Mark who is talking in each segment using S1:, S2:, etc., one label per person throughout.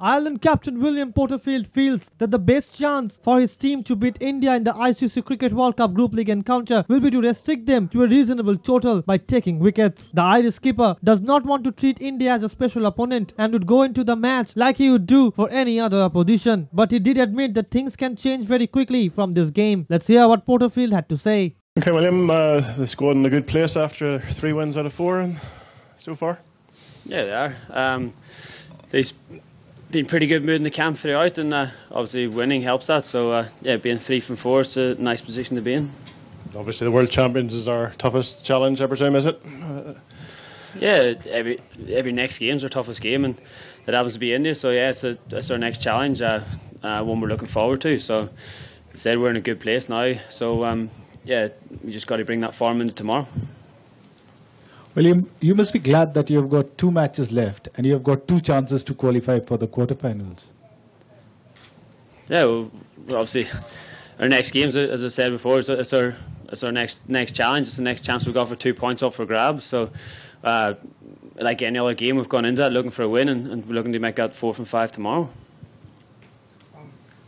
S1: Ireland captain William Porterfield feels that the best chance for his team to beat India in the ICC Cricket World Cup Group League encounter will be to restrict them to a reasonable total by taking wickets. The Irish skipper does not want to treat India as a special opponent and would go into the match like he would do for any other opposition. But he did admit that things can change very quickly from this game. Let's hear what Porterfield had to say.
S2: Okay, William, the squad in a good place after 3 wins out of 4 and so far?
S3: Yeah, they are. They've been pretty good mood in the camp throughout, and obviously winning helps that. So yeah, being 3 from 4 is a nice position to be in.
S2: Obviously, the World Champions is our toughest challenge, I presume, is it?
S3: Yeah, every next game is our toughest game, and it happens to be India. So yeah, it's our next challenge, one we're looking forward to. So, as I said, we're in a good place now. So yeah, we just got to bring that form into tomorrow.
S4: William, you must be glad that you've got 2 matches left and you've got 2 chances to qualify for the quarterfinals.
S3: Yeah, well, obviously, our next games, as I said before, it's our next challenge. It's the next chance we've got for 2 points up for grabs. So, like any other game, we've gone into that looking for a win, and we're looking to make that 4 from 5 tomorrow.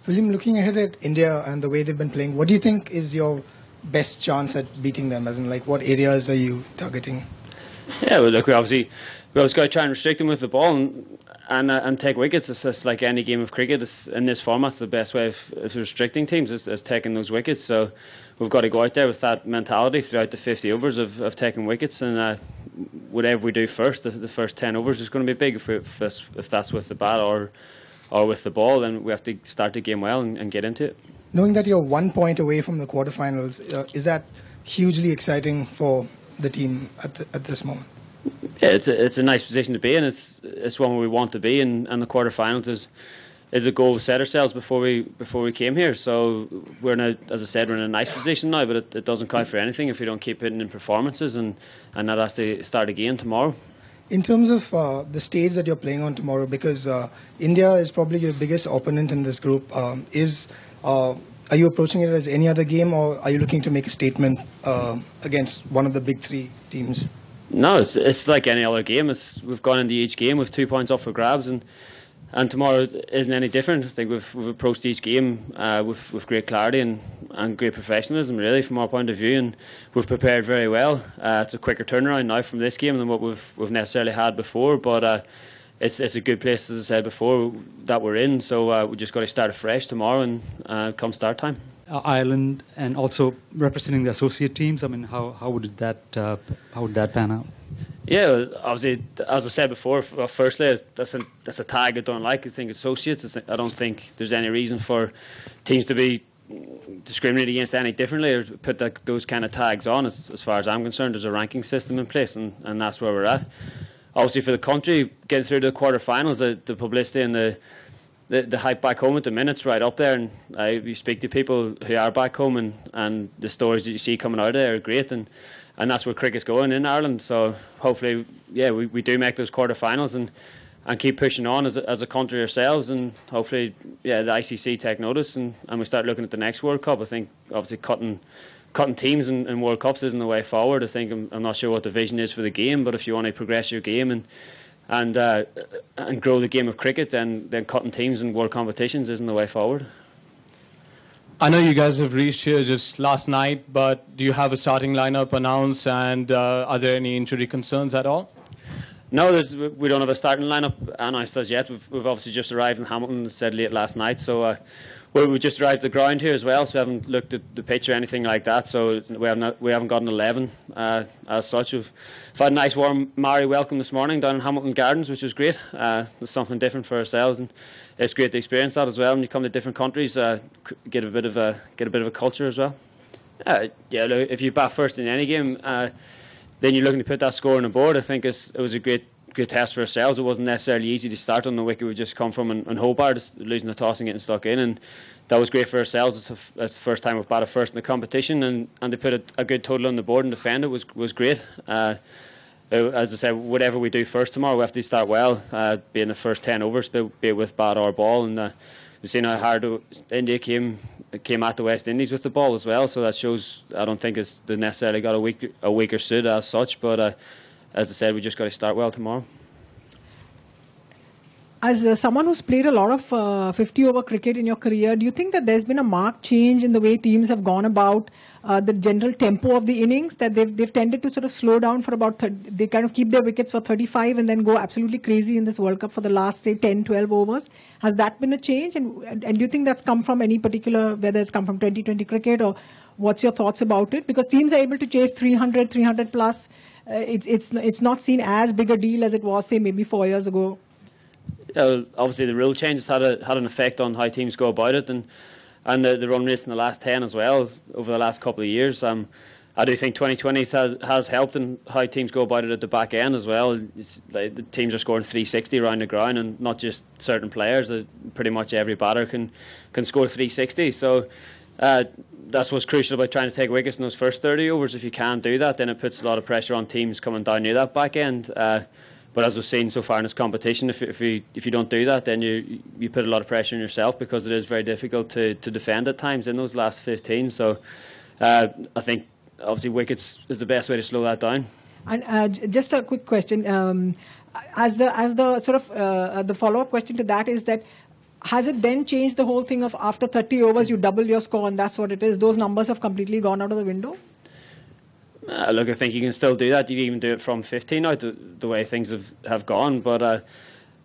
S5: William, looking ahead at India and the way they've been playing, what do you think is your best chance at beating them? As in, like, what areas are you targeting?
S3: Yeah, well, look, we always got to try and restrict them with the ball and take wickets. It's just like any game of cricket. In this format, it's the best way of restricting teams is taking those wickets. So we've got to go out there with that mentality throughout the 50 overs of taking wickets, and whatever we do first, the first 10 overs is going to be big. If that's with the bat or with the ball, then we have to start the game well and get into it.
S5: Knowing that you're 1 point away from the quarterfinals, is that hugely exciting for the team at this moment?
S3: Yeah, it's a nice position to be in. It's one where we want to be, and the quarterfinals is a goal we set ourselves before we came here. So as I said, we're in a nice position now, but it doesn't count for anything if we don't keep putting in performances, and that has to start again tomorrow.
S5: In terms of the stage that you're playing on tomorrow, because India is probably your biggest opponent in this group, are you approaching it as any other game, or are you looking to make a statement against one of the big 3 teams?
S3: No, it's like any other game. We've gone into each game with 2 points up for grabs, and tomorrow isn't any different. I think we've approached each game with great clarity and great professionalism, really, from our point of view, and we've prepared very well. It's a quicker turnaround now from this game than what we've necessarily had before, but it's a good place, as I said before, that we're in. So we just got to start afresh tomorrow and come start time.
S6: Ireland and also representing the associate teams. I mean, how would that pan out?
S3: Yeah, obviously, as I said before, firstly, that's a tag I don't like. I think associates. I don't think there's any reason for teams to be discriminated against any differently or put those kind of tags on. As far as I'm concerned, there's a ranking system in place, and that's where we're at. Obviously, for the country, getting through the quarterfinals, the publicity and the hype back home at the minute's right up there, and you speak to people who are back home, and the stories that you see coming out of there are great, and that's where cricket's going in Ireland. So hopefully, yeah, we do make those quarterfinals and keep pushing on as a country ourselves, and hopefully, yeah, the ICC take notice and we start looking at the next World Cup. I think obviously cutting teams in World Cups isn't the way forward. I think I'm not sure what the vision is for the game, but if you want to progress your game and grow the game of cricket, then cutting teams in world competitions isn't the way forward.
S7: I know you guys have reached here just last night, but do you have a starting lineup announced, and are there any injury concerns at all?
S3: No, we don't have a starting lineup announced as yet. We've obviously just arrived in Hamilton, said late last night, so we just arrived at the ground here as well, so we haven't looked at the pitch or anything like that, so we haven't got an 11 as such. We've had a nice warm Maori welcome this morning down in Hamilton Gardens, which was great. It's something different for ourselves, and it's great to experience that as well. When you come to different countries, get a bit of a culture as well. Yeah, look, if you bat first in any game, then you're looking to put that score on the board. I think it was a great test for ourselves. It wasn't necessarily easy to start on the wicket we've just come from in Hobart, losing the toss and getting stuck in, and that was great for ourselves. It's the first time we've batted first in the competition, and to put a good total on the board and defend it was great. As I said, whatever we do first tomorrow, we have to start well, be in the first 10 overs, be it with bat or ball, and we've seen how hard India came at the West Indies with the ball as well, so that shows. I don't think they necessarily got a weaker suit as such, but as I said, we just got to start well tomorrow.
S8: As someone who's played a lot of 50-over cricket in your career, do you think that there's been a marked change in the way teams have gone about the general tempo of the innings, that they've tended to sort of slow down for about they kind of keep their wickets for 35 and then go absolutely crazy in this World Cup for the last, say, 10, 12 overs? Has that been a change? And do you think that's come from any particular, whether it's come from 2020 cricket, or what's your thoughts about it? Because teams are able to chase 300 plus. It's not seen as big a deal as it was, say, maybe 4 years ago.
S3: Obviously, the rule changes had an effect on how teams go about it, and the run rates in the last 10 as well over the last couple of years. I do think 2020 has helped in how teams go about it at the back end as well. It's like the teams are scoring 360 around the ground, and not just certain players. Pretty much every batter can score 360. So that's what's crucial about trying to take wickets in those first 30 overs. If you can't do that, then it puts a lot of pressure on teams coming down near that back end. But as we've seen so far in this competition, if you don't do that, then you put a lot of pressure on yourself, because it is very difficult to defend at times in those last 15. So I think obviously wickets is the best way to slow that down.
S8: And just a quick question, as the sort of the follow-up question to that is that, has it then changed the whole thing of after 30 overs you double your score and that's what it is? Those numbers have completely gone out of the window?
S3: Look, I think you can still do that. You can even do it from 15 now, the way things have gone. But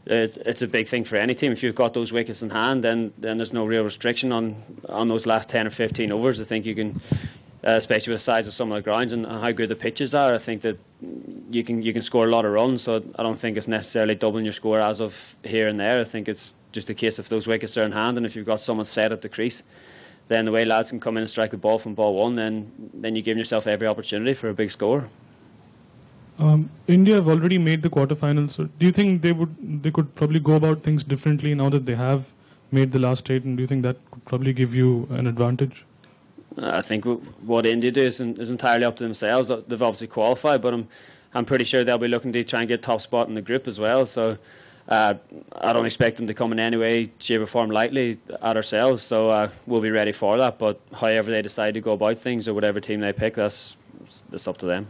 S3: it's a big thing for any team. If you've got those wickets in hand, then there's no real restriction on those last 10 or 15 overs. I think you can, especially with the size of some of the grounds and how good the pitches are, I think that you can score a lot of runs. So I don't think it's necessarily doubling your score as of here and there. I think it's just a case of those wickets are in hand, and if you've got someone set at the crease, then the way lads can come in and strike the ball from ball one, then you're giving yourself every opportunity for a big score.
S9: India have already made the quarterfinals. So do you think they could probably go about things differently now that they have made the last 8? And do you think that could probably give you an advantage?
S3: I think what India do is entirely up to themselves. They've obviously qualified, but I'm pretty sure they'll be looking to try and get top spot in the group as well. So I don't expect them to come in any way, shape or form lightly at ourselves. So we'll be ready for that. But however they decide to go about things, or whatever team they pick, that's up to them.